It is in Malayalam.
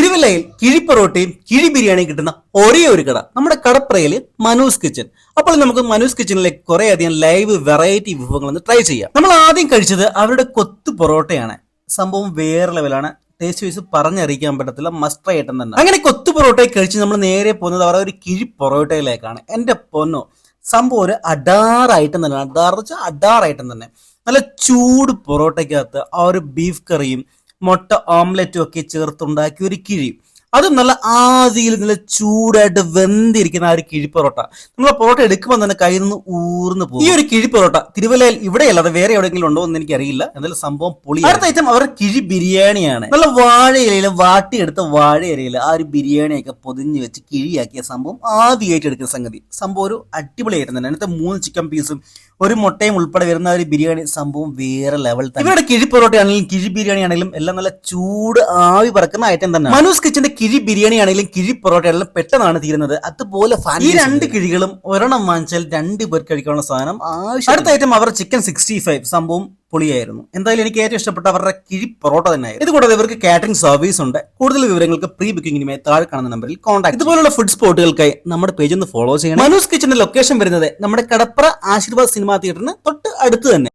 തിരുവല്ലയിൽ കിഴിപ്പൊറോട്ടയും കിഴി ബിരിയാണിയും കിട്ടുന്ന ഒരേ ഒരു കട നമ്മുടെ കടപ്രയില് മനൂസ് കിച്ചൺ. അപ്പോൾ നമുക്ക് മനൂസ് കിച്ചണിലേക്ക് കുറെ അധികം ലൈവ് വെറൈറ്റി വിഭവങ്ങൾ ഒന്ന് ട്രൈ ചെയ്യാം. നമ്മൾ ആദ്യം കഴിച്ചത് അവരുടെ കൊത്തു പൊറോട്ടയാണ്. സംഭവം വേറെ ലെവലാണ്. ടേസ്റ്റ് വൈസ് പറഞ്ഞറിയിക്കാൻ പറ്റത്തില്ല, മസ്റ്റ് ട്രൈ ഐറ്റം തന്നെ. അങ്ങനെ കൊത്തു പൊറോട്ടയെ കഴിച്ച് നമ്മൾ നേരെ പോകുന്നത് അവരുടെ ഒരു കിഴി പൊറോട്ടയിലേക്കാണ്. എന്റെ പൊന്നോ, സംഭവം ഒരു അഡാർ ഐറ്റം തന്നെ. അഡാർ വെച്ചാൽ അഡാർ ഐറ്റം തന്നെ. നല്ല ചൂട് പൊറോട്ടയ്ക്കകത്ത് ആ ഒരു ബീഫ് കറിയും മുട്ട ഓംലെറ്റും ഒക്കെ ചേർത്തുണ്ടാക്കിയ ഒരു കിഴി, അതും നല്ല ആദിയിൽ നല്ല ചൂടായിട്ട് വെന്തിരിക്കുന്ന ആ ഒരു കിഴി പൊറോട്ട. നമ്മൾ പൊറോട്ട എടുക്കുമ്പോൾ തന്നെ കയ്യിൽ നിന്ന് ഊർന്ന് പോകും. ഈ ഒരു കിഴി പൊറോട്ട തിരുവല്ലയിൽ ഇവിടെയല്ലാതെ വേറെ എവിടെയെങ്കിലും ഉണ്ടോ എന്ന് എനിക്കറിയില്ല. എന്തായാലും സംഭവം പൊളി. അടുത്ത ഐറ്റം അവരുടെ കിഴി ബിരിയാണിയാണ്. നല്ല വാഴയിലയിൽ വാട്ടിയെടുത്ത വാഴയിലയിൽ ആ ഒരു ബിരിയാണിയൊക്കെ പൊതിഞ്ഞ് വെച്ച് കിഴിയാക്കിയ സംഭവം ആദ്യമായിട്ട് എടുക്കുന്ന സംഗതി. സംഭവം ഒരു അടിപൊളി ഐറ്റം തന്നെ. അതിനകത്ത് 3 ചിക്കൻ പീസും ഒരു മുട്ടയും ഉൾപ്പെടെ വരുന്ന ഒരു ബിരിയാണി സംഭവം വേറെ ലെവൽ തന്നെ. ഇവരുടെ കിഴി പൊറോട്ട ആണെങ്കിലും കിഴി ബിരിയാണി ആണെങ്കിലും എല്ലാം നല്ല ചൂട് ആവി പറക്കുന്ന ഐറ്റം തന്നെ. മനൂസ് കിച്ചന്റെ കിഴി ബിരിയാണി ആണെങ്കിലും കിഴി പൊറോട്ട ആണെങ്കിലും പെട്ടെന്നാണ് തീരുന്നത്. അതുപോലെ ഈ 2 കിഴികളും ഒരെണ്ണം വാങ്ങിച്ചാൽ 2 പേർ കഴിക്കാനുള്ള സാധനം ആവശ്യം. അടുത്ത ഐറ്റം അവർ ചിക്കൻ 65 സംഭവം പൊളിയായിരുന്നു. എന്തായാലും എനിക്ക് ഏറ്റവും ഇഷ്ടപ്പെട്ട അവരുടെ കിഴി പൊറോട്ട തന്നെയായിരുന്നു. ഇതുകൂടാതെ ഇവർക്ക് കാറ്ററിംഗ് സർവീസ് ഉണ്ട്. കൂടുതൽ വിവരങ്ങൾക്ക് പ്രീ ബുക്കിംഗിനുമായി താഴെ കാണുന്ന നമ്പറിൽ കോൺടാക്ട്. ഇതുപോലുള്ള ഫുഡ് സ്പോട്ടുകൾക്കായി നമ്മുടെ പേജ് ഒന്ന് ഫോളോ ചെയ്യണം. മനൂസ് കിച്ചന്റെ ലൊക്കേഷൻ വരുന്നത് നമ്മുടെ കടപ്ര ആശീർവാദ് സിനിമാ തിയേറ്ററിന് തൊട്ട് അടുത്ത് തന്നെ.